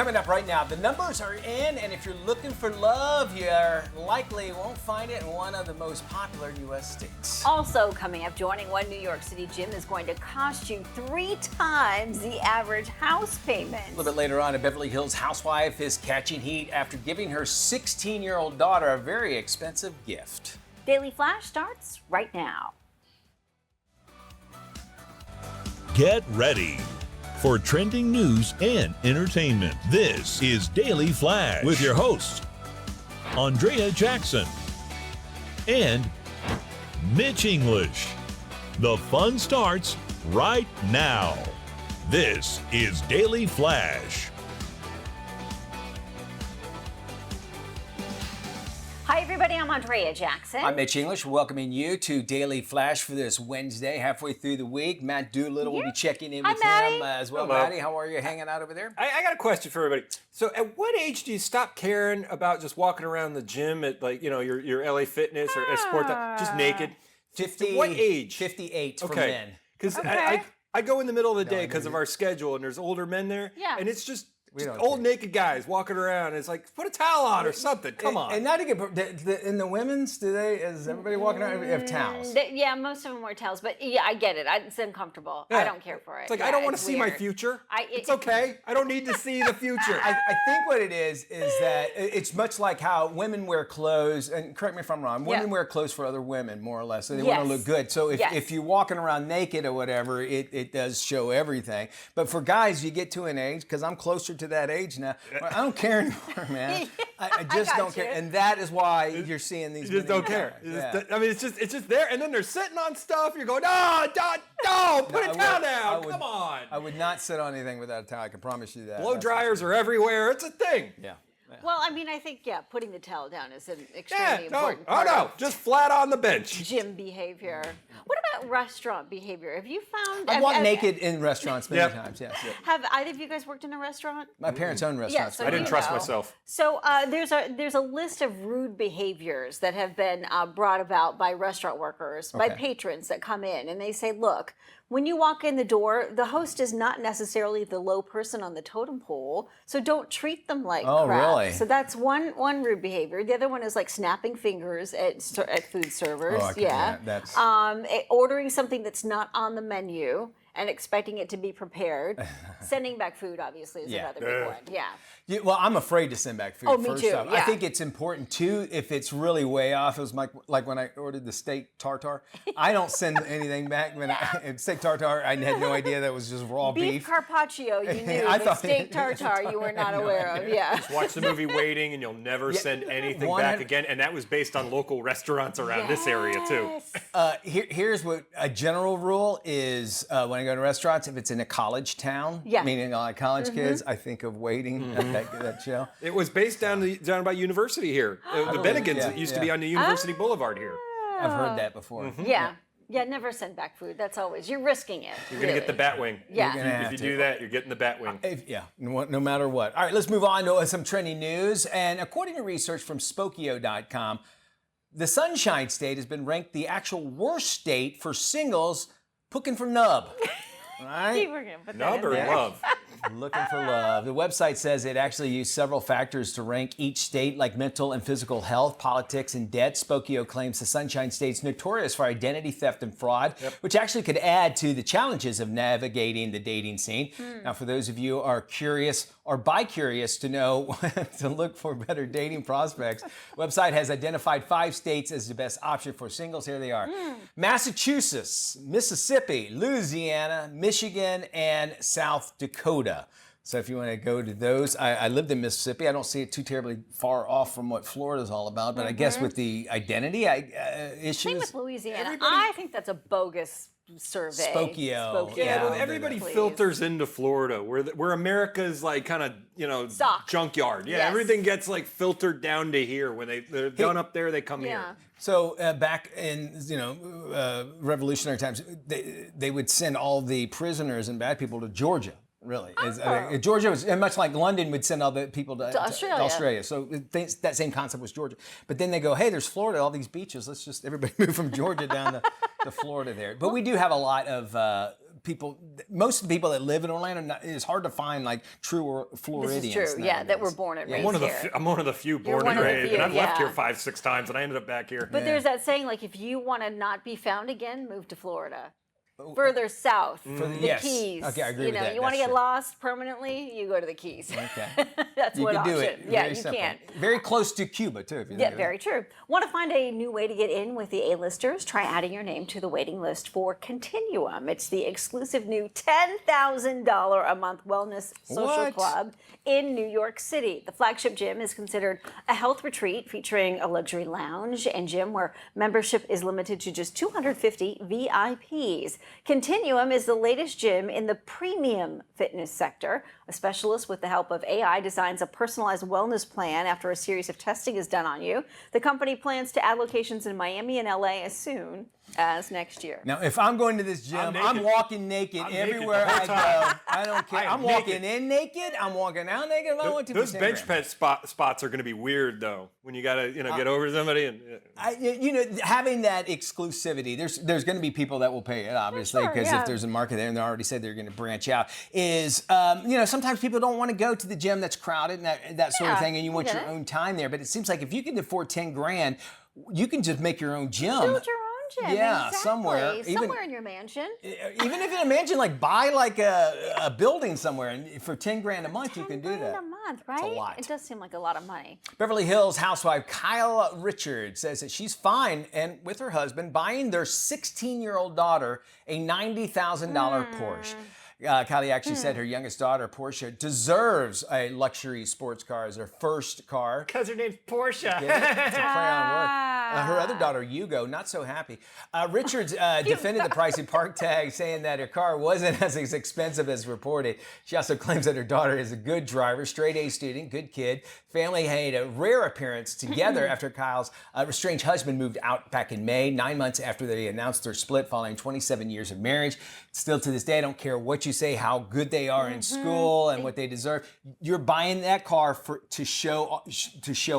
Coming up right now, the numbers are in, and if you're looking for love, you likely won't find it in one of the most popular U.S. states. Also coming up, joining one New York City gym is going to cost you 3 times the average house payment. A little bit later on, a Beverly Hills housewife is catching heat after giving her 16-year-old daughter a very expensive gift. Daily Flash starts right now. Get ready for trending news and entertainment. This is Daily Flash with your hosts, Andrea Jackson and Mitch English. The fun starts right now. This is Daily Flash. Hi, everybody. I'm Andrea Jackson. I'm Mitch English, welcoming you to Daily Flash for this Wednesday, halfway through the week. Matt Doolittle will be checking in Hi, with Maddie. him as well. Hello. Maddie, how are you hanging out over there? I got a question for everybody. So, at what age do you stop caring about just walking around the gym at your LA Fitness or Sport, just naked? 50. What age? 58 for Okay. men. Because Okay. I go in the middle of the day I because of our schedule, and there's older men there. Yeah. And it's just don't old care. naked guys walking around. It's like, put a towel on or something. Come on. And not to get, in the women's, is everybody walking around? We have towels. Yeah, most of them wear towels, but yeah, I get it. It's uncomfortable. I Yeah. don't care for it. It's like, Yeah, I don't want to it's see my weird. future. It's It's okay. I don't need to see the future. I think what it is that it's much like how women wear clothes, and correct me if I'm wrong, women Yeah. wear clothes for other women, more or less, so they Yes. want to look good. So Yes. if you're walking around naked or whatever, it does show everything. But for guys, you get to an age, because I'm closer to that age now, where I don't care anymore, man. I just got don't care. you. And that is why you're seeing these You just many don't care. guys. You Yeah. just- I mean, it's just there, and then they're sitting on stuff. You're going, no, put I a towel would- down. would- Come on. I would not sit on anything without a towel, I can promise you that. Blow That's for dryers sure. are everywhere. It's a thing. Yeah. Well, I mean, I think, putting the towel down is an Yeah, extremely no. important Oh, part no. of Just flat on the bench. gym behavior. What about restaurant behavior? Have you found... I've walked naked in restaurants many Yep. times, yes. Have either of you guys worked in a restaurant? My parents own restaurants. so I didn't you trust know. myself. So there's a list of rude behaviors that have been brought about by restaurant workers, by Okay. patrons that come in, and they say, look, when you walk in the door, the host is not necessarily the low person on the totem pole, so don't treat them like Oh, crap. really? So that's one rude behavior. The other one is like snapping fingers at food servers. Oh, I can- yeah, that's- ordering something that's not on the menu and expecting it to be prepared. Sending back food, obviously, is Yeah. another big one. Yeah. Yeah, well, I'm afraid to send back food. Oh, me first too, off. I yeah. think it's important too if it's really way off. It was like when I ordered the steak tartare. I don't send anything back when steak tartare. I had no idea that was just raw Beef beef. carpaccio, you knew. I but thought- steak tartare, you were not aware of. Yeah. Watch the movie Waiting, and you'll never send anything back 100 again. And that was based on local restaurants around this area, too. Yes. Here's what a general rule is when I go to restaurants. If it's in a college town, Yeah. meaning like college kids, I think of Waiting, that show. It was based down by University here. The Bennigans yeah, used to yeah. be on the University Boulevard here. I've heard that before. Mm-hmm. Yeah. Yeah, never send back food. That's always, you're risking it. You're going to get the Batwing. Yeah. You're gonna If have you to. do that, you're getting the Batwing. No matter what. All right, let's move on to some trending news. And according to research from Spokeo.com, the Sunshine State has been ranked the actual worst state for singles looking for nub. Right? We're gonna put that Nub in or there. love? Looking for love. The website says it actually used several factors to rank each state, like mental and physical health, politics, and debt. Spokeo claims the Sunshine State's notorious for identity theft and fraud, which actually could add to the challenges of navigating the dating scene. Now, for those of you who are curious or bi-curious to know to look for better dating prospects, website has identified 5 states as the best option for singles. Here they are: Massachusetts, Mississippi, Louisiana, Michigan, and South Dakota. So if you want to go to those, I lived in Mississippi. I don't see it too terribly far off from what Florida's all about, but I guess with the identity issues. Same with Louisiana. Everybody- I think that's a bogus survey. Spokeo. Yeah, Yeah, but I'll everybody do that. filters into Florida, where America's like kind of Sock. junkyard. Yeah, Yes. everything gets like filtered down to here. When they're done up there, they come Yeah. here. So back in revolutionary times, they would send all the prisoners and bad people to Georgia. Really, Georgia was much like London would send all the people to Australia. So that same concept was Georgia. But then they go, hey, there's Florida, all these beaches. Let's just everybody move from Georgia down to Florida there. But we do have a lot of most of the people that live in Orlando, it's hard to find like true Floridians. This is true, yeah, that nowadays. were born and raised here. I'm one of the few born one and of the raised, few, and I've left yeah. here 5-6 times, and I ended up back here. But there's that saying, like, if you want to not be found again, move to Florida. Further south, the yes. Keys. Okay, I agree you with know, that. you want to That's get true. lost permanently, you go to the Keys. Okay. That's You one can option. do it. Yeah, Very you simple. can. Very close to Cuba too. If you Yeah, think of it. very true. Want to find a new way to get in with the A-listers? Try adding your name to the waiting list for Continuum. It's the exclusive new $10,000 a month wellness social What? club in New York City. The flagship gym is considered a health retreat featuring a luxury lounge and gym where membership is limited to just 250 VIPs. Continuum is the latest gym in the premium fitness sector. A specialist with the help of AI designs a personalized wellness plan after a series of testing is done on you. The company plans to add locations in Miami and LA as soon as next year. Now, if I'm going to this gym, I'm I'm naked. walking naked I'm naked everywhere the whole I time. go. I don't care. I am I'm walking naked. in naked. I'm walking out naked. If I want to. Those for bench 10 press spots are going to be weird though. When you gotta, get over to somebody and. Having that exclusivity, there's going to be people that will pay it, obviously, Sure, because yeah. if there's a market there and they already said they're going to branch out, is sometimes people don't want to go to the gym that's crowded and that sort of Yeah, thing, and you I want get your it. own time there. But it seems like if you can afford $10,000, you can just make your own gym. Build your own gym. Yeah, exactly. somewhere, Somewhere in your mansion. Even if you imagine like buy like a building somewhere, and for $10,000 a month you can do $10,000 that. a month, right? a lot. It does seem like a lot of money. Beverly Hills housewife Kyle Richards says that she's fine and with her husband buying their 16-year-old daughter a $90,000 Porsche. Kylie actually said her youngest daughter, Portia, deserves a luxury sports car as her first car. Because her name's Portia. It's a play on word. Her other daughter, Hugo, not so happy. Richards defended the pricey park tag, saying that her car wasn't as expensive as reported. She also claims that her daughter is a good driver, straight A student, good kid. Family had a rare appearance together after Kyle's estranged husband moved out back in May, 9 months after they announced their split following 27 years of marriage. Still to this day, I don't care what you say, how good they are in school and what they deserve. You're buying that car to show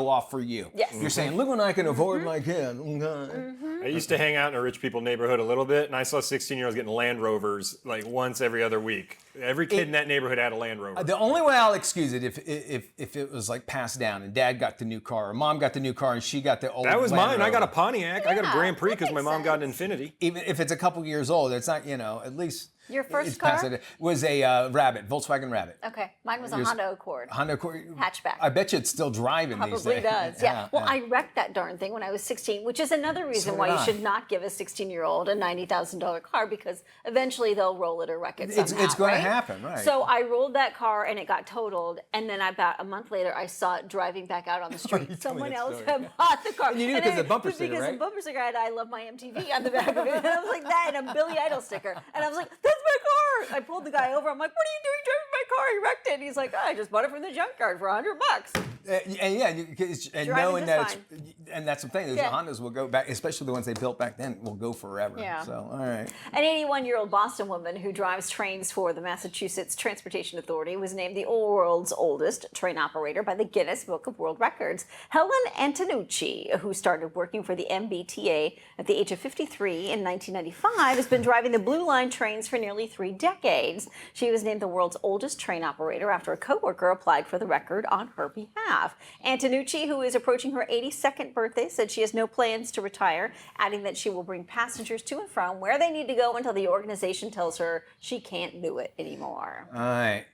off for you. Yes. You're saying, look what I can afford my kid. I used to hang out in a rich people neighborhood a little bit, and I saw 16-year-olds getting Land Rovers like once every other week. Every kid in that neighborhood had a Land Rover. The only way I'll excuse it if it was like passed down and Dad got the new car or Mom got the new car and she got the old. That was Land mine. I got a Rover. Pontiac. I got a Yeah, Grand Prix that because my makes mom got an sense. Infiniti. Even if it's a couple years old, it's not, at least. Your first it's past car? it. Was a Rabbit, Volkswagen Rabbit. Okay, mine was a Honda Accord. Honda Accord. Hatchback. I bet you it's still driving these Probably days. does, yeah. Well, I wrecked that darn thing when I was 16, which is another reason So why did you I. should not give a 16-year-old a $90,000 car because eventually they'll roll it or wreck it It's somehow, going right? to happen, right? So I rolled that car and it got totaled, and then about a month later I saw it driving back out on the street. told me Someone that else story. had bought the car. And you knew And because then- of the bumper sticker, Because right? the bumper sticker had I Love My MTV on the back of it. And I was like that and a Billy Idol sticker. And I was like, that's my car. I pulled the guy over. I'm like, what are you doing driving my car? He wrecked it. And he's like, I just bought it from the junkyard for $100. And yeah, and Driving knowing that just it's, and that's the thing, those Yeah. Hondas will go back, especially the ones they built back then, will go forever. Yeah. So, all right. An 81-year-old Boston woman who drives trains for the Massachusetts Transportation Authority was named the world's oldest train operator by the Guinness Book of World Records. Helen Antonucci, who started working for the MBTA at the age of 53 in 1995, has been driving the Blue Line trains for nearly 3 decades. She was named the world's oldest train operator after a coworker applied for the record on her behalf. Antonucci, who is approaching her 82nd birthday, said she has no plans to retire, adding that she will bring passengers to and from where they need to go until the organization tells her she can't do it anymore. All right.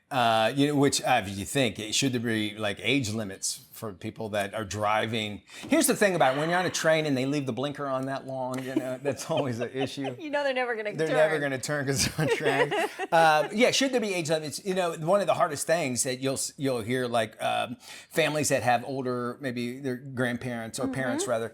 Which you think should there be like age limits for people that are driving? Here's the thing about it. When you're on a train and they leave the blinker on that long, that's always an issue. You know they're never going to turn. They're never going to turn because they're on track. Should there be age limits? One of the hardest things that you'll hear like families that have older, maybe their grandparents or parents rather,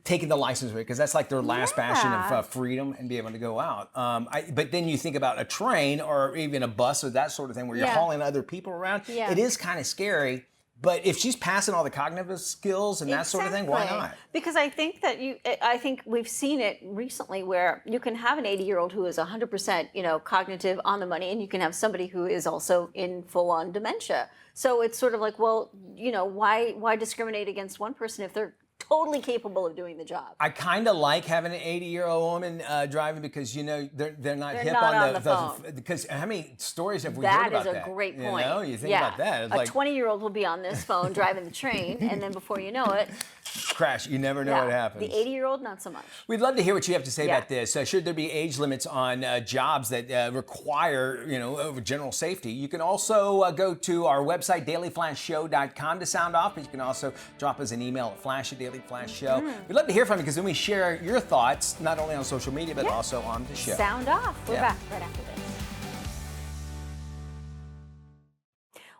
taking the license away because that's like their last bastion of freedom and be able to go out. But then you think about a train or even a bus or that sort of thing where you're hauling other people around. Yeah. It is kind of scary. But if she's passing all the cognitive skills and that sort of thing, why Exactly. not? Because I think that I think we've seen it recently where you can have an 80-year-old who is 100%, cognitive on the money, and you can have somebody who is also in full-on dementia. So it's sort of like, well, why discriminate against one person if they're totally capable of doing the job. I kind of like having an 80-year-old woman driving because they're not They're hip not on on the phone. because how many stories have we heard That about is a that? great point. You think about that. It's A like 20-year-old will be on this phone driving the train, and then before you know it, crash. You never know what happens. The 80-year-old, not so much. We'd love to hear what you have to say Yeah. about this. Should there be age limits on jobs that require, over general safety? You can also go to our website, dailyflashshow.com to sound off, but you can also drop us an email at flash@dailyflashshow. We'd love to hear from you because then we share your thoughts, not only on social media, but also on the show. Sound off. We're Yeah. back right after this.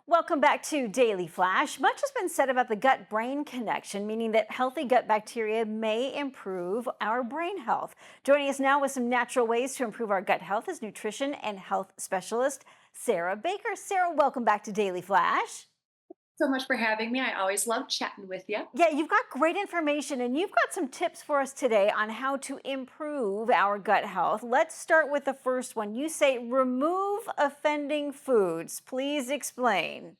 Welcome back to Daily Flash. Much has been said about the gut-brain connection, meaning that healthy gut bacteria may improve our brain health. Joining us now with some natural ways to improve our gut health is nutrition and health specialist Sarah Baker. Sarah, welcome back to Daily Flash. So much for having me. I always love chatting with you. Yeah, you've got great information and you've got some tips for us today on how to improve our gut health. Let's start with the first one. You say remove offending foods. Please explain.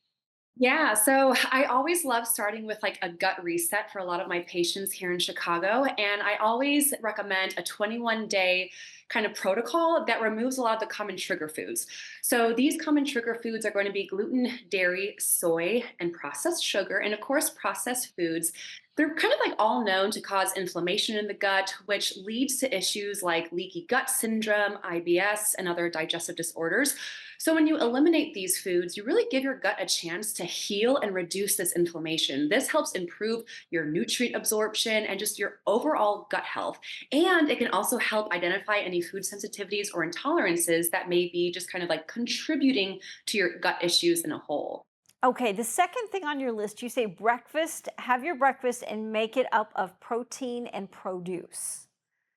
Yeah, so I always love starting with like a gut reset for a lot of my patients here in Chicago. And I always recommend a 21-day kind of protocol that removes a lot of the common trigger foods. So these common trigger foods are going to be gluten, dairy, soy, and processed sugar. And of course, processed foods, they're kind of like all known to cause inflammation in the gut, which leads to issues like leaky gut syndrome, IBS, and other digestive disorders. So when you eliminate these foods, you really give your gut a chance to heal and reduce this inflammation. This helps improve your nutrient absorption and just your overall gut health. And it can also help identify any food sensitivities or intolerances that may be just kind of like contributing to your gut issues in a whole. Okay, the second thing on your list, you say breakfast, have your breakfast and make it up of protein and produce.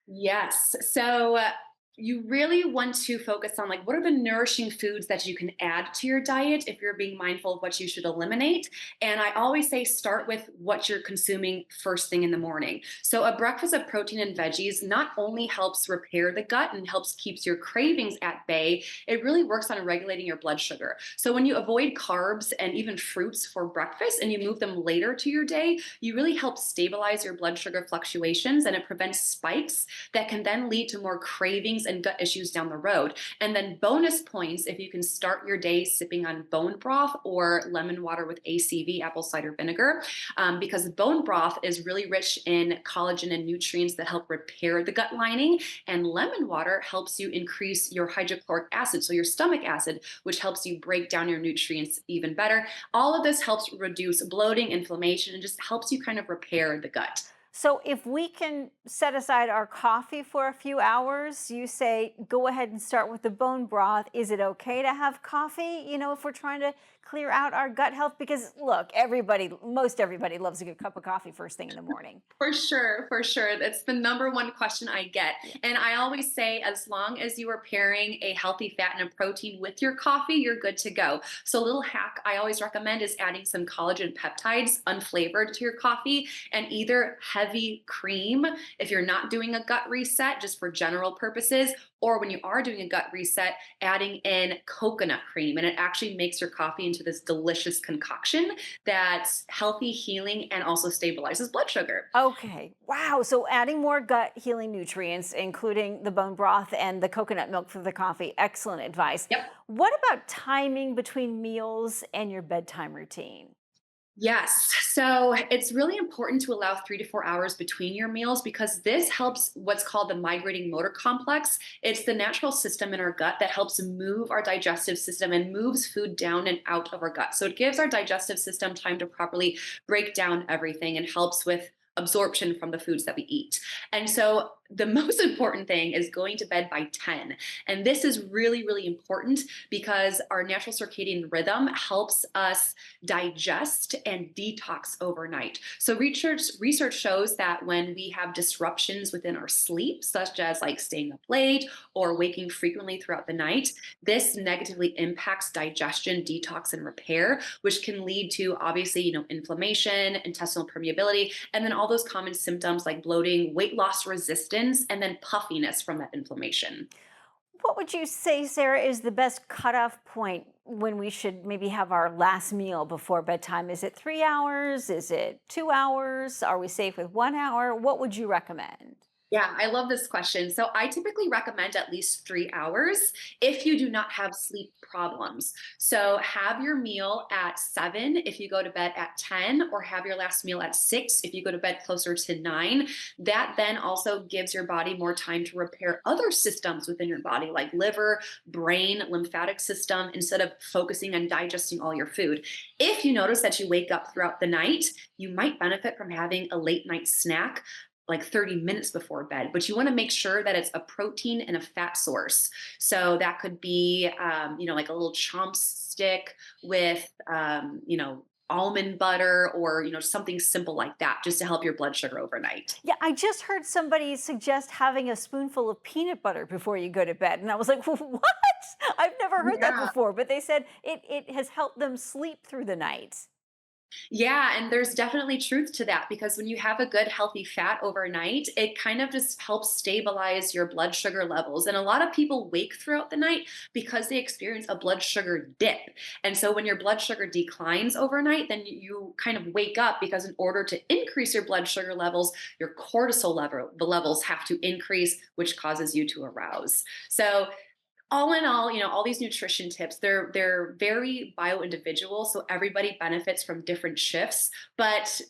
Yes. So you really want to focus on like what are the nourishing foods that you can add to your diet if you're being mindful of what you should eliminate. And I always say start with what you're consuming first thing in the morning. So a breakfast of protein and veggies not only helps repair the gut and helps keeps your cravings at bay, it really works on regulating your blood sugar. So when you avoid carbs and even fruits for breakfast and you move them later to your day, you really help stabilize your blood sugar fluctuations and it prevents spikes that can then lead to more cravings and gut issues down the road. And then bonus points if you can start your day sipping on bone broth or lemon water with ACV, apple cider vinegar, because bone broth is really rich in collagen and nutrients that help repair the gut lining. And lemon water helps you increase your hydrochloric acid, so your stomach acid, which helps you break down your nutrients even better. All of this helps reduce bloating, inflammation, and just helps you kind of repair the gut. So if we can set aside our coffee for a few hours, you say go ahead and start with the bone broth. Is it okay to have coffee, if we're trying to clear out our gut health? Because look, most everybody loves a good cup of coffee first thing in the morning. For sure, for sure. That's the number one question I get. And I always say, as long as you are pairing a healthy fat and a protein with your coffee, you're good to go. So a little hack I always recommend is adding some collagen peptides unflavored to your coffee and either heavy cream if you're not doing a gut reset, just for general purposes, or when you are doing a gut reset, adding in coconut cream. And it actually makes your coffee into this delicious concoction that's healthy, healing, and also stabilizes blood sugar. Okay. Wow. So adding more gut healing nutrients, including the bone broth and the coconut milk for the coffee. Excellent advice. Yep. What about timing between meals and your bedtime routine? Yes. So it's really important to allow 3 to 4 hours between your meals because this helps what's called the migrating motor complex. It's the natural system in our gut that helps move our digestive system and moves food down and out of our gut. So it gives our digestive system time to properly break down everything and helps with absorption from the foods that we eat. And so the most important thing is going to bed by 10. And this is really, really important because our natural circadian rhythm helps us digest and detox overnight. So research shows that when we have disruptions within our sleep, such as like staying up late or waking frequently throughout the night, this negatively impacts digestion, detox, and repair, which can lead to obviously, inflammation, intestinal permeability, and then all those common symptoms like bloating, weight loss resistance, and then puffiness from that inflammation. What would you say, Sarah, is the best cutoff point when we should maybe have our last meal before bedtime? Is it 3 hours? Is it 2 hours? Are we safe with 1 hour? What would you recommend? Yeah, I love this question. So I typically recommend at least 3 hours if you do not have sleep problems. So have your meal at 7 if you go to bed at 10, or have your last meal at 6 if you go to bed closer to 9. That then also gives your body more time to repair other systems within your body, like liver, brain, lymphatic system, instead of focusing on digesting all your food. If you notice that you wake up throughout the night, you might benefit from having a late night snack like 30 minutes before bed, but you want to make sure that it's a protein and a fat source. So that could be, like a little chomp stick with, almond butter, or, something simple like that, just to help your blood sugar overnight. Yeah, I just heard somebody suggest having a spoonful of peanut butter before you go to bed. And I was like, what? I've never heard that before. But they said it has helped them sleep through the night. Yeah, and there's definitely truth to that, because when you have a good healthy fat overnight, it kind of just helps stabilize your blood sugar levels. And a lot of people wake throughout the night because they experience a blood sugar dip. And so when your blood sugar declines overnight, then you kind of wake up, because in order to increase your blood sugar levels, your cortisol levels have to increase, which causes you to arouse. So all in all, all these nutrition tips, they're very bio-individual, so everybody benefits from different shifts, but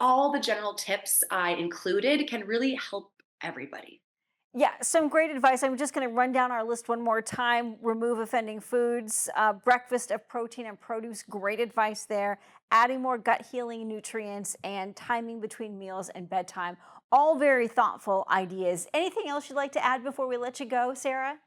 all the general tips I included can really help everybody. Yeah, some great advice. I'm just going to run down our list one more time. Remove offending foods, breakfast of protein and produce, great advice there. Adding more gut healing nutrients, and timing between meals and bedtime. All very thoughtful ideas. Anything else you'd like to add before we let you go, Sarah?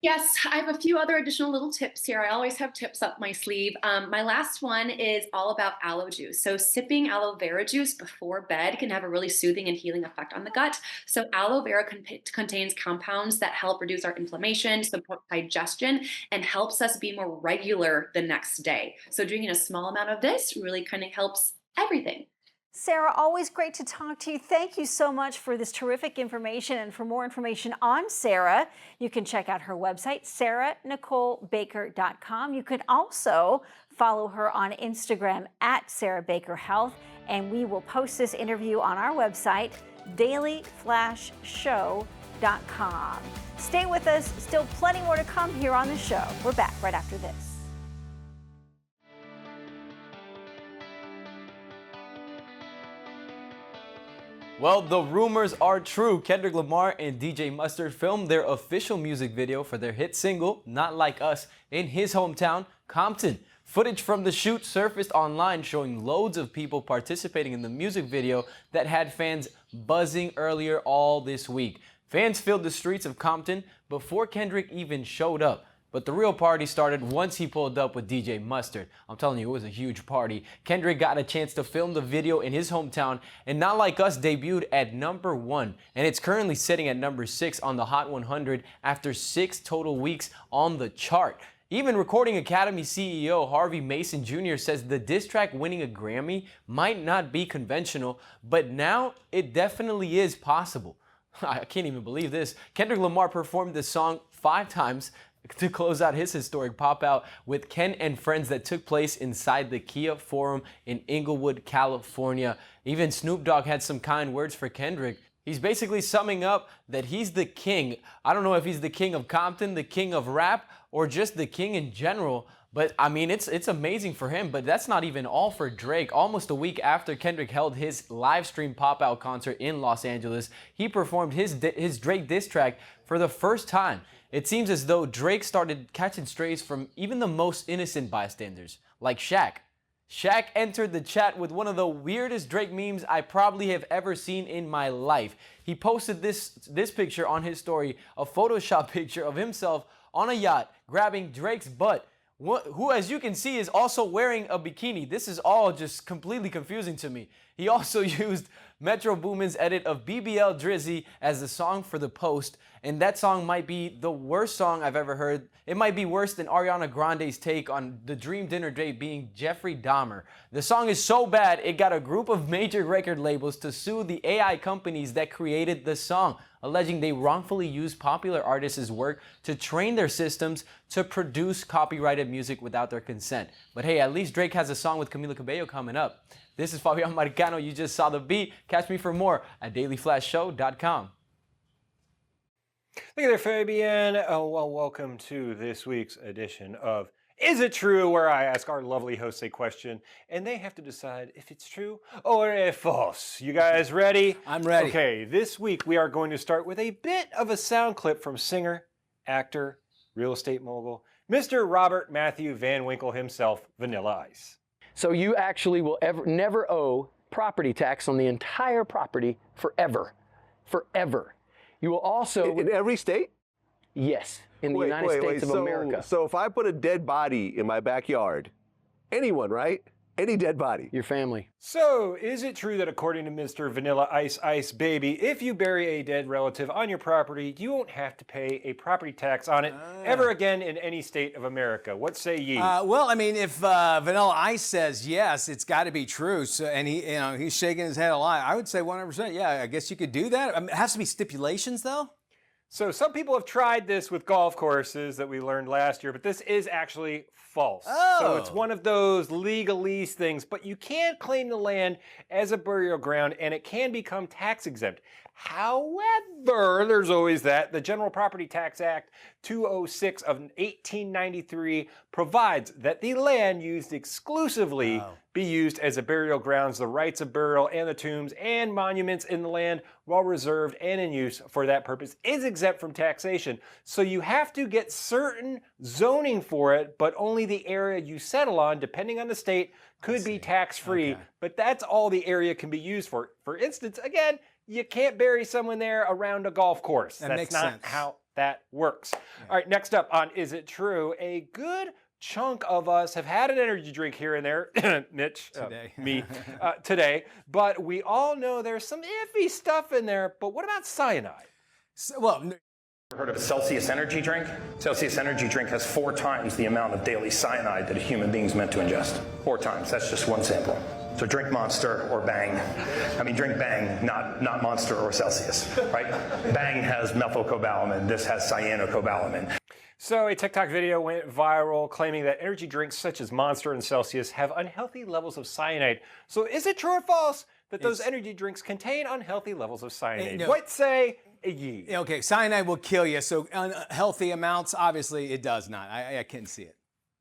Yes, I have a few other additional little tips here. I always have tips up my sleeve. My last one is all about aloe juice. So sipping aloe vera juice before bed can have a really soothing and healing effect on the gut. So aloe vera contains compounds that help reduce our inflammation, support digestion, and helps us be more regular the next day. So drinking a small amount of this really kind of helps everything. Sarah, always great to talk to you. Thank you so much for this terrific information. And for more information on Sarah, you can check out her website, sarahnicolebaker.com. You can also follow her on Instagram at Sarah Baker Health. And we will post this interview on our website, dailyflashshow.com. Stay with us. Still plenty more to come here on the show. We're back right after this. Well, the rumors are true. Kendrick Lamar and DJ Mustard filmed their official music video for their hit single, Not Like Us, in his hometown, Compton. Footage from the shoot surfaced online showing loads of people participating in the music video that had fans buzzing earlier all this week. Fans filled the streets of Compton before Kendrick even showed up. But the real party started once he pulled up with DJ Mustard. I'm telling you, it was a huge party. Kendrick got a chance to film the video in his hometown, and Not Like Us debuted at #1, and it's currently sitting at #6 on the Hot 100 after 6 total weeks on the chart. Even Recording Academy CEO Harvey Mason Jr. says the diss track winning a Grammy might not be conventional, but now it definitely is possible. I can't even believe this. Kendrick Lamar performed this song 5 times to close out his historic pop-out with Ken and Friends that took place inside the Kia Forum in Inglewood, California. Even Snoop Dogg had some kind words for Kendrick. He's basically summing up that he's the king. I don't know if he's the king of Compton, the king of rap, or just the king in general. But I mean, it's amazing for him, but that's not even all for Drake. Almost a week after Kendrick held his live stream pop-out concert in Los Angeles, he performed his Drake diss track for the first time. It seems as though Drake started catching strays from even the most innocent bystanders, like Shaq. Shaq entered the chat with one of the weirdest Drake memes I probably have ever seen in my life. He posted this picture on his story, a Photoshop picture of himself on a yacht grabbing Drake's butt, who, as you can see, is also wearing a bikini. This is all just completely confusing to me. He also used Metro Boomin's edit of BBL Drizzy as the song for the post, and that song might be the worst song I've ever heard. It might be worse than Ariana Grande's take on the dream dinner date being Jeffrey Dahmer. The song is so bad, it got a group of major record labels to sue the AI companies that created the song, alleging they wrongfully used popular artists' work to train their systems to produce copyrighted music without their consent. But hey, at least Drake has a song with Camila Cabello coming up. This is Fabian Maricano. You just saw the beat. Catch me for more at dailyflashshow.com. Look at there, Fabian. Oh, well, welcome to this week's edition of Is It True?, where I ask our lovely hosts a question, and they have to decide if it's true or if false. You guys ready? I'm ready. Okay, this week we are going to start with a bit of a sound clip from singer, actor, real estate mogul, Mr. Robert Matthew Van Winkle himself, Vanilla Ice. So you actually will never owe property tax on the entire property forever. Forever. You will also... In every state? Yes, in the United States of America. So if I put a dead body in my backyard, anyone, right? Any dead body. Your family. So, is it true that according to Mr. Vanilla Ice Ice Baby, if you bury a dead relative on your property, you won't have to pay a property tax on it ever again in any state of America? What say ye? Well, I mean, if Vanilla Ice says yes, it's got to be true. So, and he's shaking his head a lot. I would say 100%. Yeah, I guess you could do that. I mean, it has to be stipulations, though. So some people have tried this with golf courses that we learned last year, but this is actually false. Oh. So it's one of those legalese things, but you can claim the land as a burial ground and it can become tax exempt. However, there's always that. The General Property Tax Act 206 of 1893 provides that the land used exclusively be used as a burial grounds, the rites of burial and the tombs and monuments in the land while reserved and in use for that purpose is exempt from taxation. So you have to get certain zoning for it, but only the area you settle on, depending on the state, could be tax-free. Okay. But that's all the area can be used for. For instance, again, you can't bury someone there around a golf course. That That's makes not sense. how that works. All right, next up on Is It True? A good chunk of us have had an energy drink here and there, Mitch, Today. me, today, but we all know there's some iffy stuff in there, but what about cyanide? So, well, Heard of a Celsius energy drink? Celsius energy drink has 4 times the amount of daily cyanide that a human being's meant to ingest. 4 times. That's just one sample. So drink Monster or Bang. I mean, drink Bang, not Monster or Celsius, right? Bang has methylcobalamin. This has cyanocobalamin. So a TikTok video went viral claiming that energy drinks such as Monster and Celsius have unhealthy levels of cyanide. So is it true or false that those energy drinks contain unhealthy levels of cyanide? No. What say ye? okay, cyanide will kill you. So unhealthy amounts, obviously, it does not. I can see it.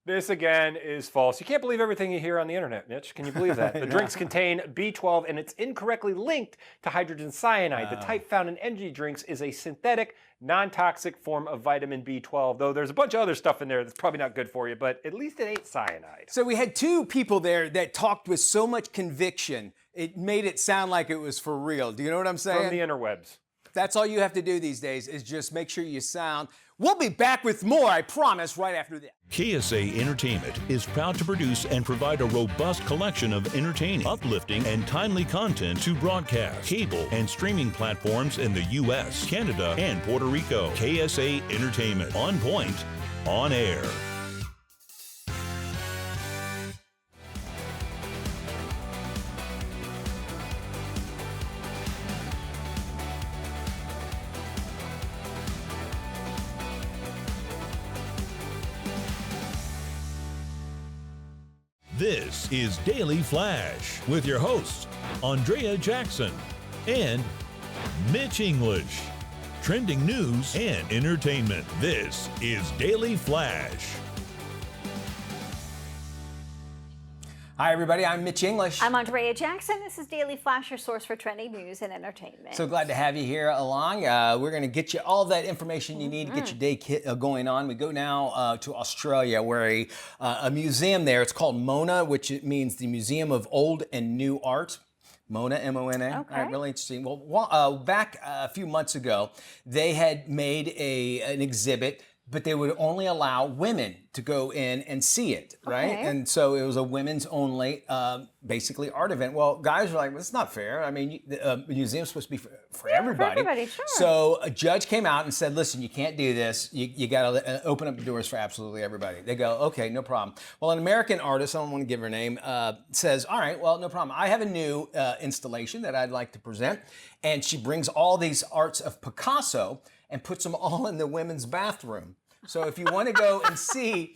This again is false. You can't believe everything you hear on the internet, Mitch. Can you believe that? The drinks contain B12 and it's incorrectly linked to hydrogen cyanide. The type found in energy drinks is a synthetic, non-toxic form of vitamin B12, though there's a bunch of other stuff in there that's probably not good for you, but at least it ain't cyanide. So we had 2 people there that talked with so much conviction, it made it sound like it was for real. Do you know what I'm saying? From the interwebs. That's all you have to do these days is just make sure you sound. We'll be back with more, I promise, right after this. KSA Entertainment is proud to produce and provide a robust collection of entertaining, uplifting, and timely content to broadcast, cable, and streaming platforms in the U.S., Canada, and Puerto Rico. KSA Entertainment. On point, on air. This is Daily Flash with your hosts, Andrea Jackson and Mitch English. Trending news and entertainment. This is Daily Flash. Hi, everybody. I'm Mitch English. I'm Andrea Jackson. This is Daily Flash, your source for trending news and entertainment. So glad to have you here along. We're going to get you all that information you need to get your day going on. We go now to Australia, where a museum there, it's called Mona, which means the Museum of Old and New Art. Mona, M-O-N-A. Okay. All right, really interesting. Well, back a few months ago, they had made an exhibit but they would only allow women to go in and see it, right? Okay. And so it was a women's only, basically art event. Well, guys were like, well, it's not fair. I mean, the museum's supposed to be for everybody. everybody, sure. So a judge came out and said, listen, you can't do this. You got to open up the doors for absolutely everybody. They go, okay, no problem. Well, an American artist, I don't want to give her name, says, all right, well, no problem. I have a new installation that I'd like to present. And she brings all these arts of Picasso and puts them all in the women's bathroom. So if you want to go and see,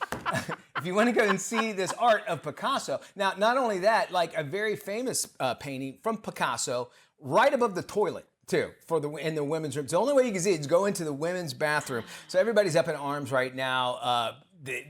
this art of Picasso, now not only that, like a very famous painting from Picasso, right above the toilet too, in the women's room. So the only way you can see it is go into the women's bathroom. So everybody's up in arms right now.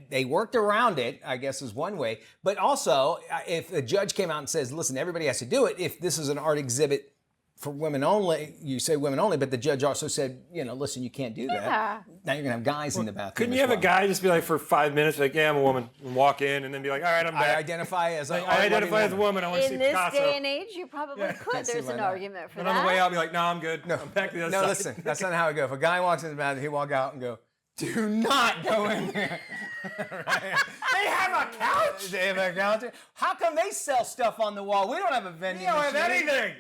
They worked around it, I guess, is one way. But also, if a judge came out and says, listen, everybody has to do it, if this is an art exhibit for women only, you say women only, but the judge also said, listen, you can't do that. Now you're going to have guys in the bathroom. Couldn't you have a guy just be like, for 5 minutes, like, yeah, I'm a woman, and walk in, and then be like, all right, I'm back. I identify as a woman. I want to see In this Picasso. day and age, you probably could. Can't see There's why an not. argument for And that. on the way out, I'll be like, no, I'm good. I'm back to the other side. No, listen, that's not how it goes. If a guy walks in the bathroom, he walk out and go, do not go in there. Right? They have a couch? They have a couch? How come they sell stuff on the wall? We don't have a vending You don't have machine. anything.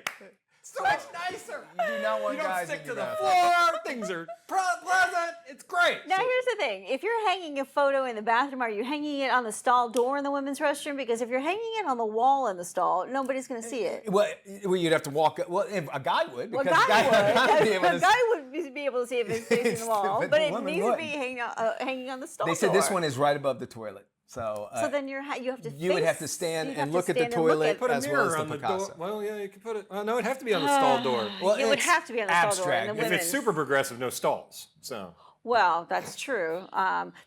So much nicer. You do not want You don't guys stick in to your the bathroom. floor. Things are pleasant. It's great. Now, here's the thing. If you're hanging a photo in the bathroom, are you hanging it on the stall door in the women's restroom? Because if you're hanging it on the wall in the stall, nobody's going to see it. Well, you'd have to walk. Well, a guy would. Well, a Because guy would. would be able to A guy would be able to see if it's facing the wall, But but the it woman needs to be wouldn't. hanging on the stall They said door. this one is right above the toilet. So then you have to. you would have to stand and look at the toilet Put a as well as mirror the on the Picasso. door. Well, yeah, you could put it. Well, no, it'd have to be on the stall door. Well, it would it's have to be on the stall door. abstract. In the If If women's. it's super progressive, no stalls. So. Well, that's true.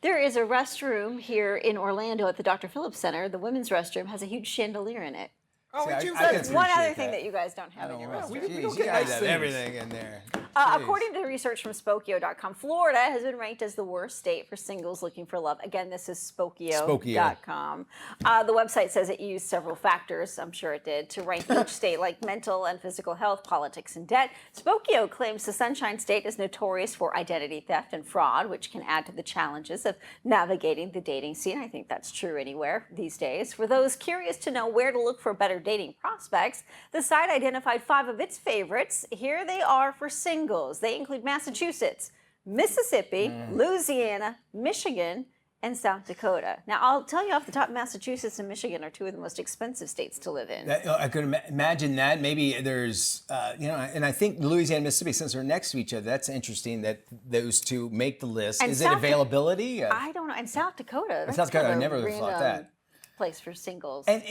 There is a restroom here in Orlando at the Dr. Phillips Center. The women's restroom has a huge chandelier in it. Oh, See, would you? I can That's one other appreciate thing that. that you guys don't have in your restroom. we Jeez, don't you get guys nice have things. everything in there. According to research from Spokio.com, Florida has been ranked as the worst state for singles looking for love. Again, this is Spokio.com. The website says it used several factors, I'm sure it did, to rank each state, like mental and physical health, politics, and debt. Spokio claims the Sunshine State is notorious for identity theft and fraud, which can add to the challenges of navigating the dating scene. I think that's true anywhere these days. For those curious to know where to look for better dating prospects, the site identified 5 of its favorites. Here they are for singles. They include Massachusetts, Mississippi, Louisiana, Michigan, and South Dakota. Now, I'll tell you off the top, Massachusetts and Michigan are 2 of the most expensive states to live in. I could imagine that. Maybe there's, and I think Louisiana and Mississippi, since they're next to each other, that's interesting that those 2 make the list. And Is it South- availability? I don't know. And South Dakota. That's South Dakota, kind I of a never thought random that. place for singles. And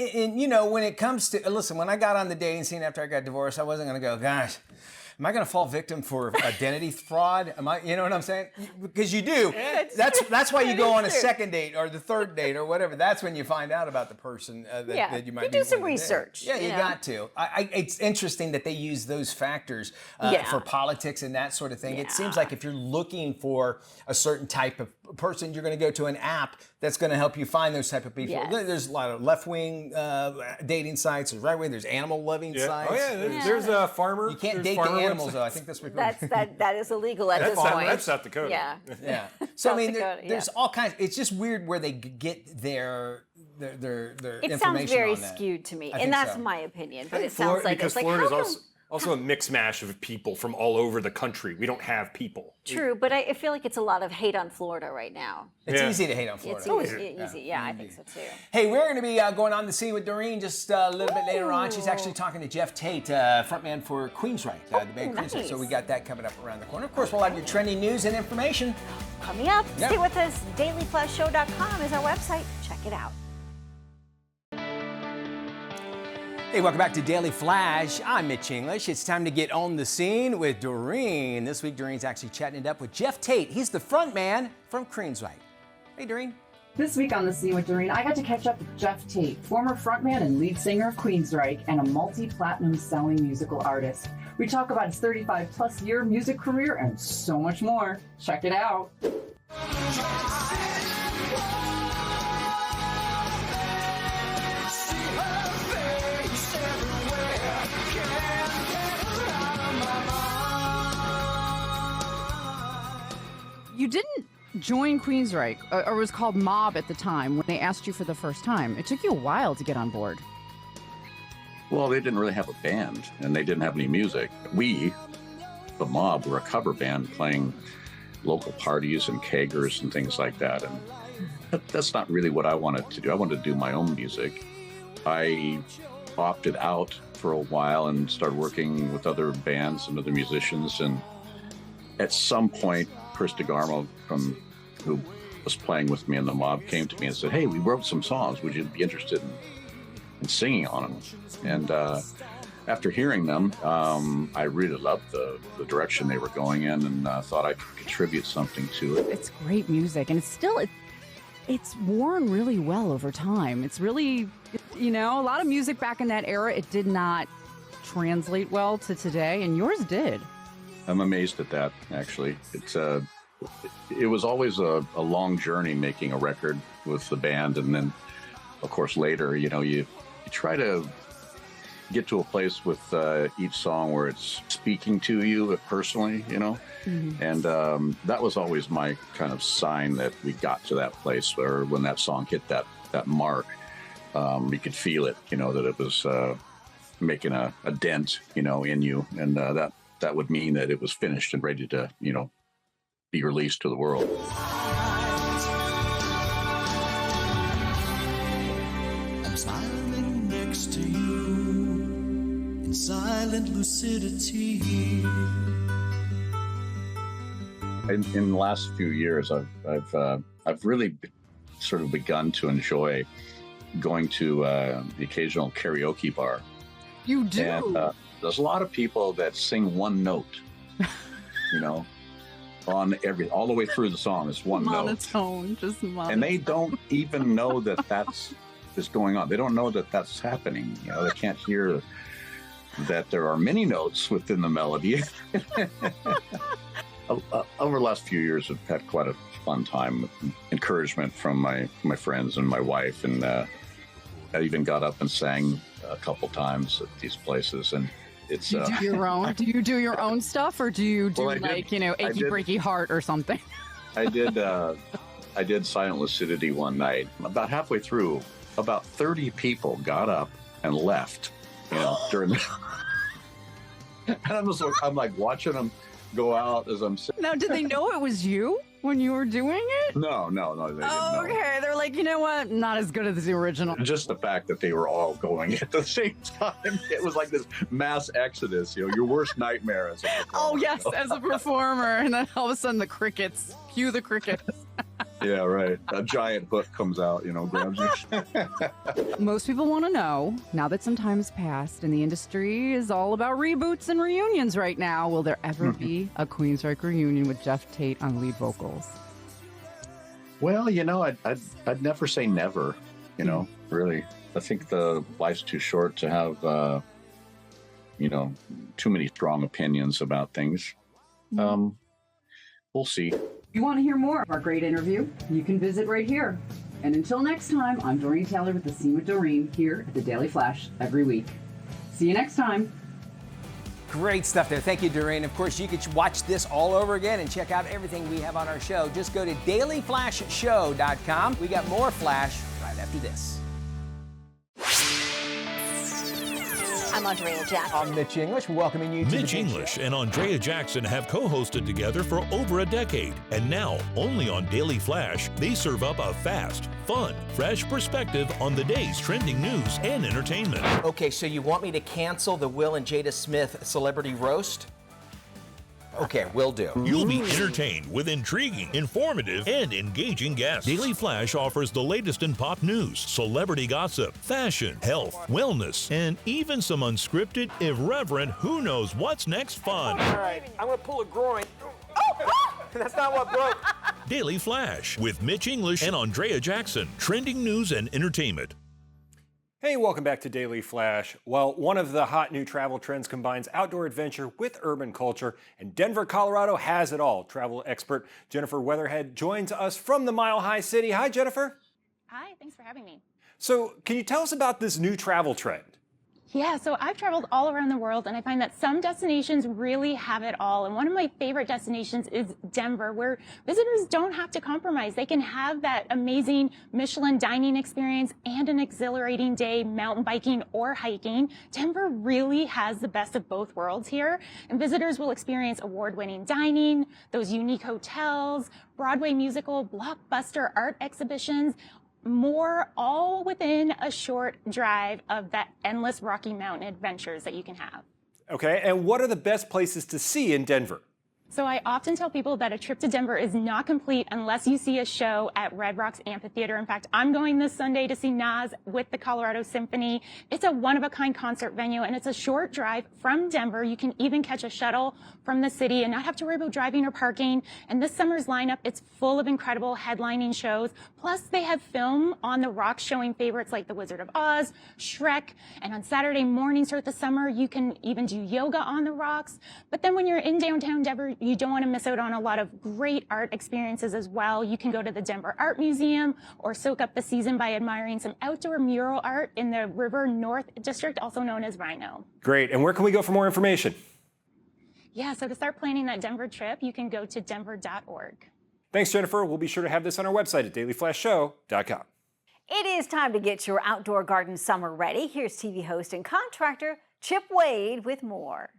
when it comes to, listen, when I got on the dating scene after I got divorced, I wasn't going to go, gosh, am I going to fall victim for identity fraud? Am I, you know what I'm saying? Because you do. That's why you go on a second date or the third date or whatever. That's when you find out about the person that you might you be do some wanting to date. research. Yeah, you got to. It's interesting that they use those factors for politics and that sort of thing. It seems like if you're looking for a certain type of person, you're going to go to an app that's going to help you find those type of people. Yes. There's a lot of left-wing dating sites. There's right-wing. There's animal-loving sites. Oh yeah, there's a farmer. You can't there's date the farmer animals, websites. though. I think that's what that is illegal at this point. That's South Dakota. Yeah. Yeah. So I mean, Dakota, there's all kinds. It's just weird where they get their It information sounds very on that. skewed to me, I think and that's so. my opinion. But it Florida, sounds like because it's like Florida how is come- also a mixed mash of people from all over the country. We don't have people. True, but I feel like it's a lot of hate on Florida right now. It's Yeah. easy to hate on Florida. It's easy. Yeah, I think so too. Hey, we're going to be going on the scene with Doreen just a little bit later on. She's actually talking to Jeff Tate, frontman for Queensryche, the band Queensryche. nice. So we got that coming up around the corner. Of course, we'll have your trending news and information. Coming up, Yeah. stay with us. DailyFlashShow.com is our website. Check it out. Hey, welcome back to Daily Flash. I'm Mitch English. It's time to get on the scene with Doreen. This week, Doreen's actually chatting it up with Jeff Tate. He's the front man from Queensryche. Hey, Doreen. This week on The Scene with Doreen, I got to catch up with Jeff Tate, former frontman and lead singer of Queensryche and a multi-platinum selling musical artist. We talk about his 35-plus year music career and so much more. Check it out. You didn't join Queensryche, or it was called Mob at the time, when they asked you for the first time? It took you a while to get on board. Well, they didn't really have a band, and they didn't have any music. We, the Mob, were a cover band playing local parties and kegers and things like that. And that's not really what I wanted to do. I wanted to do my own music. I opted out for a while and started working with other bands and other musicians. And at some point, Chris DeGarmo, who was playing with me in the Mob, came to me and said, "Hey, we wrote some songs. Would you be interested in singing on them?" And after hearing them, I really loved the direction they were going in, and thought I could contribute something to it. It's great music, and it's worn really well over time. It's really, a lot of music back in that era, it did not translate well to today, and yours did. I'm amazed at that, actually. It was always a long journey making a record with the band, and then, of course, later, you try to get to a place with each song where it's speaking to you personally, Mm-hmm. and that was always my kind of sign that we got to that place where when that song hit that mark, you could feel it, that it was making a dent, in you, and that would mean that it was finished and ready to, be released to the world. I'm smiling next to you in silent lucidity. In the last few years, I've really sort of begun to enjoy going to the occasional karaoke bar. You do? And there's a lot of people that sing one note, on all the way through the song is one note. Monotone, just monotone. And they don't even know that that's going on. They don't know that that's happening. They can't hear that there are many notes within the melody. Over the last few years, I've had quite a fun time with encouragement from my friends and my wife, and I even got up and sang a couple times at these places. And it's do you do your own? Do you do your own stuff, or do you do Achy Breaky Heart or something? I did Silent Lucidity one night. About halfway through, about 30 people got up and left. During the and I'm like watching them go out as I'm sitting. Now, did they know it was you when you were doing it? No, they didn't know. Okay, they're like, you know what? Not as good as the original. Just the fact that they were all going at the same time, it was like this mass exodus. Your worst nightmare as a performer. Oh yes, as a performer, and then all of a sudden the crickets. Cue the crickets. Yeah, right. A giant hook comes out, grabs you. Most people want to know, now that some time has passed and the industry is all about reboots and reunions right now, will there ever be a Queensryche reunion with Geoff Tate on lead vocals? Well, I'd never say never, really. I think the life's too short to have, too many strong opinions about things. We'll see. If you want to hear more of our great interview, you can visit right here. And until next time, I'm Doreen Taylor with The Scene with Doreen here at the Daily Flash every week. See you next time. Great stuff there. Thank you, Doreen. Of course, you can watch this all over again and check out everything we have on our show. Just go to dailyflashshow.com. We got more Flash right after this. I'm Andrea Jackson. I'm Mitch English, welcoming you to Mitch English and Andrea Jackson have co-hosted together for over a decade. And now, only on Daily Flash, they serve up a fast, fun, fresh perspective on the day's trending news and entertainment. Okay, so you want me to cancel the Will and Jada Smith celebrity roast? Okay, will do. You'll be entertained with intriguing, informative, and engaging guests. Daily Flash offers the latest in pop news, celebrity gossip, fashion, health, wellness, and even some unscripted, irreverent, who knows what's next fun. All right, I'm gonna pull a groin. Oh, that's not what broke. Daily Flash with Mitch English and Andrea Jackson. Trending news and entertainment. Hey, welcome back to Daily Flash. Well, one of the hot new travel trends combines outdoor adventure with urban culture, and Denver, Colorado has it all. Travel expert Jennifer Weatherhead joins us from the Mile High City. Hi, Jennifer. Hi, thanks for having me. So, can you tell us about this new travel trend? Yeah, so I've traveled all around the world, and I find that some destinations really have it all. And one of my favorite destinations is Denver, where visitors don't have to compromise. They can have that amazing Michelin dining experience and an exhilarating day mountain biking or hiking. Denver really has the best of both worlds here, and visitors will experience award-winning dining, those unique hotels, Broadway musical, blockbuster art exhibitions, more, all within a short drive of that endless Rocky Mountain adventures that you can have. Okay, and what are the best places to see in Denver? So I often tell people that a trip to Denver is not complete unless you see a show at Red Rocks Amphitheater. In fact, I'm going this Sunday to see Nas with the Colorado Symphony. It's a one-of-a-kind concert venue, and it's a short drive from Denver. You can even catch a shuttle from the city and not have to worry about driving or parking. And this summer's lineup, it's full of incredible headlining shows. Plus, they have film on the rocks showing favorites like The Wizard of Oz, Shrek, and on Saturday mornings throughout the summer, you can even do yoga on the rocks. But then when you're in downtown Denver, you don't want to miss out on a lot of great art experiences as well. You can go to the Denver Art Museum or soak up the season by admiring some outdoor mural art in the River North District, also known as Rhino. Great, and where can we go for more information? Yeah, so to start planning that Denver trip, you can go to denver.org. Thanks, Jennifer. We'll be sure to have this on our website at dailyflashshow.com. It is time to get your outdoor garden summer ready. Here's TV host and contractor Chip Wade with more.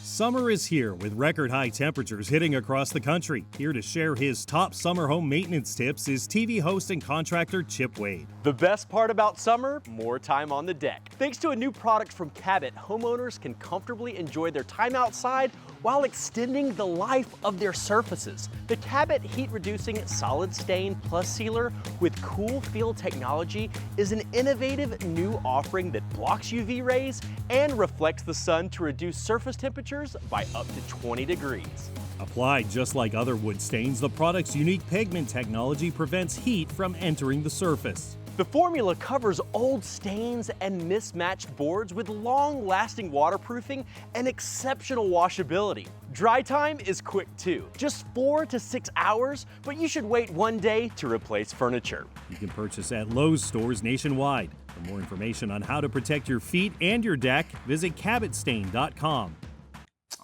Summer is here with record high temperatures hitting across the country. Here to share his top summer home maintenance tips is TV host and contractor Chip Wade. The best part about summer, more time on the deck. Thanks to a new product from Cabot, homeowners can comfortably enjoy their time outside while extending the life of their surfaces. The Cabot heat-reducing solid stain plus sealer with cool feel technology is an innovative new offering that blocks UV rays and reflects the sun to reduce surface temperatures by up to 20 degrees. Applied just like other wood stains, the product's unique pigment technology prevents heat from entering the surface. The formula covers old stains and mismatched boards with long-lasting waterproofing and exceptional washability. Dry time is quick too, just 4 to 6 hours, but you should wait one day to replace furniture. You can purchase at Lowe's stores nationwide. For more information on how to protect your feet and your deck, visit cabotstain.com.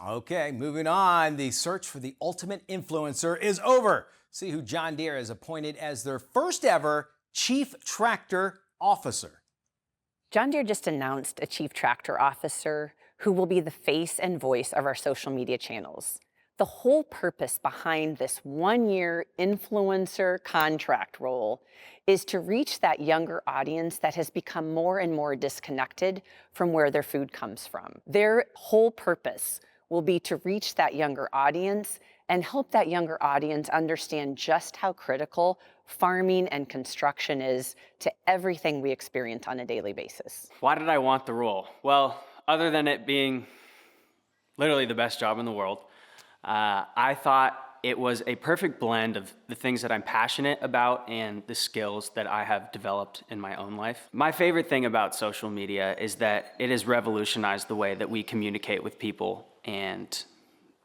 Okay, moving on. The search for the ultimate influencer is over. See who John Deere has appointed as their first ever Chief Tractor Officer. John Deere just announced a Chief Tractor Officer who will be the face and voice of our social media channels. The whole purpose behind this one-year influencer contract role is to reach that younger audience that has become more and more disconnected from where their food comes from. Their whole purpose will be to reach that younger audience and help that younger audience understand just how critical farming and construction is to everything we experience on a daily basis. Why did I want the role? Well, other than it being literally the best job in the world, I thought it was a perfect blend of the things that I'm passionate about and the skills that I have developed in my own life. My favorite thing about social media is that it has revolutionized the way that we communicate with people and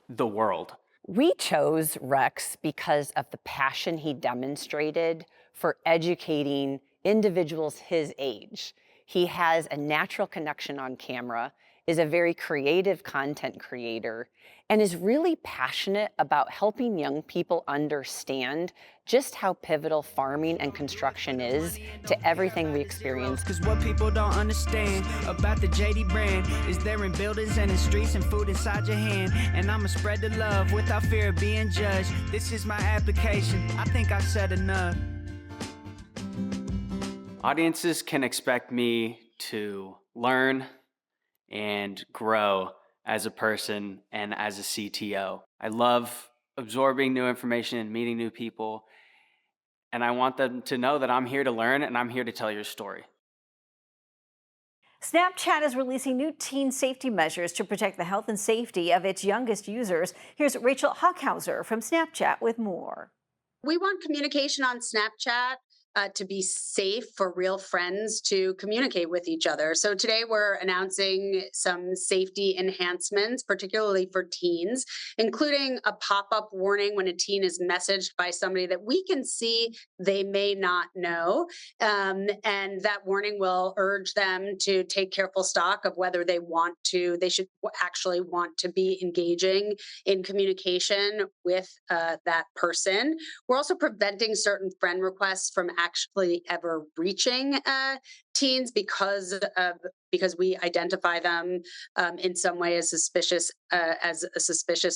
the world. We chose Rex because of the passion he demonstrated for educating individuals his age. He has a natural connection on camera, is a very creative content creator, and is really passionate about helping young people understand just how pivotal farming and construction is to everything we experience. Cause what people don't understand about the JD brand is they're in buildings and in streets and food inside your hand. And I'ma spread the love without fear of being judged. This is my application. I think I've said enough. Audiences can expect me to learn and grow as a person and as a CTO. I love absorbing new information and meeting new people, and I want them to know that I'm here to learn and I'm here to tell your story. Snapchat is releasing new teen safety measures to protect the health and safety of its youngest users. Here's Rachel Hockhauser from Snapchat with more. We want communication on Snapchat to be safe for real friends to communicate with each other. So today we're announcing some safety enhancements, particularly for teens, including a pop-up warning when a teen is messaged by somebody that we can see they may not know. And that warning will urge them to take careful stock of whether they should actually want to be engaging in communication with that person. We're also preventing certain friend requests from actually ever reaching teens because we identify them in some way as a suspicious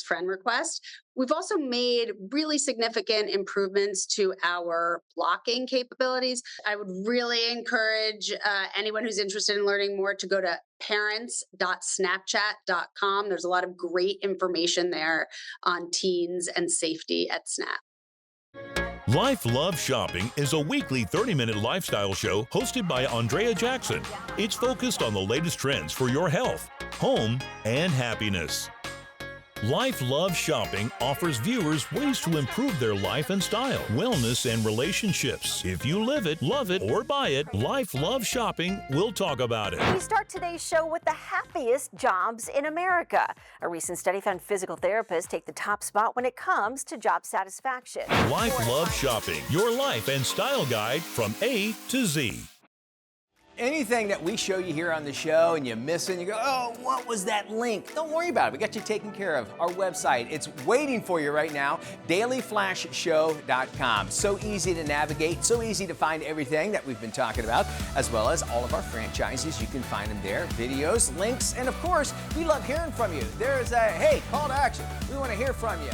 friend request. We've also made really significant improvements to our blocking capabilities. I would really encourage anyone who's interested in learning more to go to parents.snapchat.com. There's a lot of great information there on teens and safety at Snap. Life Love Shopping is a weekly 30-minute lifestyle show hosted by Andrea Jackson. It's focused on the latest trends for your health, home, and happiness. Life Love Shopping offers viewers ways to improve their life and style, wellness, and relationships. If you live it, love it, or buy it, Life Love Shopping will talk about it. We start today's show with the happiest jobs in America. A recent study found physical therapists take the top spot when it comes to job satisfaction. Life Love Shopping, your life and style guide from A to Z. Anything that we show you here on the show and you miss it and you go, oh, what was that link? Don't worry about it. We got you taken care of. Our website, it's waiting for you right now, dailyflashshow.com. So easy to navigate, so easy to find everything that we've been talking about, as well as all of our franchises. You can find them there, videos, links, and of course, we love hearing from you. There's a, hey, call to action. We want to hear from you.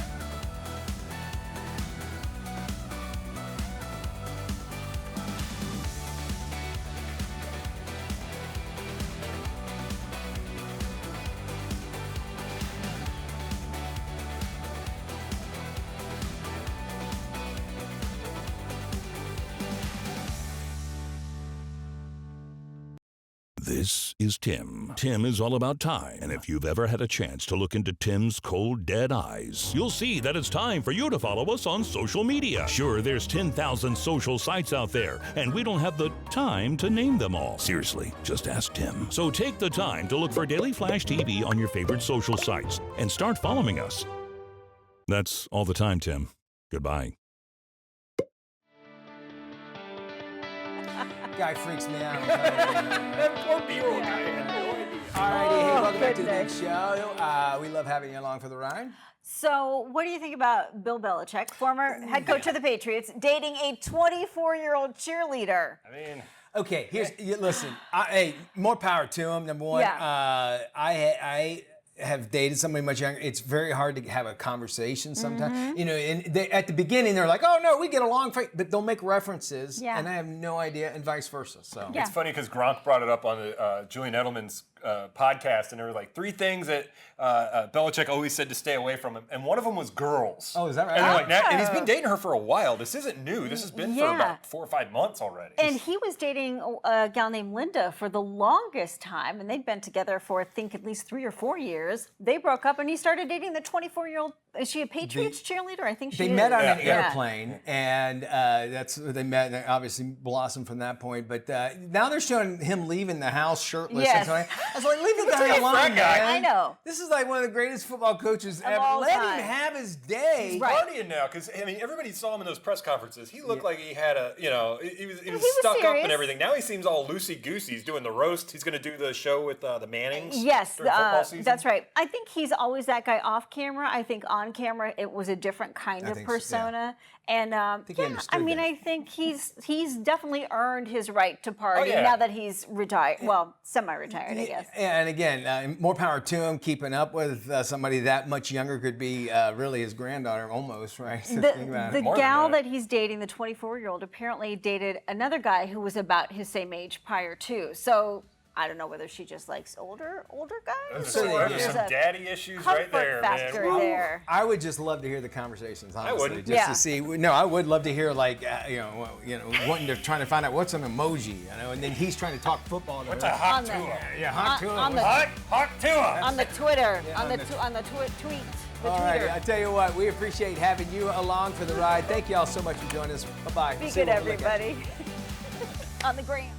This is Tim. Tim is all about time, and if you've ever had a chance to look into Tim's cold, dead eyes, you'll see that it's time for you to follow us on social media. Sure, there's 10,000 social sites out there, and we don't have the time to name them all. Seriously, just ask Tim. So take the time to look for Daily Flash TV on your favorite social sites, and start following us. That's all the time, Tim. Goodbye. Guy freaks me out. Poor B-roll guy. All righty, hey, welcome back to the big show. We love having you along for the ride. So, what do you think about Bill Belichick, former head coach of the Patriots, dating a 24-year-old cheerleader? I mean, okay, listen. Hey, more power to him. Number one, Yeah. I have dated somebody much younger. It's very hard to have a conversation sometimes. Mhm. You know, and at the beginning they're like, "Oh no, we get along," but they'll make references, Yeah. and I have no idea, and vice versa. So It's funny because Gronk brought it up on the Julian Edelman's podcast, and there were like 3 things that Belichick always said to stay away from him, and one of them was girls. Oh, is that right? And they're like, and he's been dating her for a while. This isn't new. This has been for Yeah. about 4 or 5 months already. And he was dating a gal named Linda for the longest time, and they'd been together for, I think, at least 3 or 4 years. They broke up, and he started dating the 24-year-old. Is she a Patriots cheerleader? I think she They is. met on an airplane, and that's where they met, and obviously blossomed from that point. But now they're showing him leaving the house shirtless. Yes. And I was like, leave the That's guy like a alone, frat guy. man. I know. This is like one of the greatest football coaches ever. all Let time. him have his day. He's partying now because I mean everybody saw him in those press conferences. He looked like he had a he was stuck up serious. and everything. Now he seems all loosey goosey. He's doing the roast. He's going to do the show with the Mannings. Yes, during football season. that's right. I think he's always that guy off camera. I think on camera it was a different kind I of think so, yeah. persona. And think he I understood mean, that. I think he's definitely earned his right to party yeah. now that he's retired. Well, semi-retired, I guess. And again, more power to him. Keeping up with somebody that much younger could be really his granddaughter, almost, right? So think about The it. gal that he's dating, the 24-year-old, apparently dated another guy who was about his same age prior to. So I don't know whether she just likes older guys. There's There's some a daddy issues right there, factor man. there. I would just love to hear the conversations, honestly, wouldn't. just Yeah. to see. No, I would love to hear like wanting to trying to find out what's an emoji, and then he's trying to talk football. To What's her. a hot On the- Tua? Yeah, hot on Tua. the- Hot Tua. On the Twitter, Yeah, on the on tweet. the All Twitter. right, I tell you what, we appreciate having you along for the ride. Thank you all so much for joining us. Bye-bye. Be See you good, when we look at you. everybody. On the gram.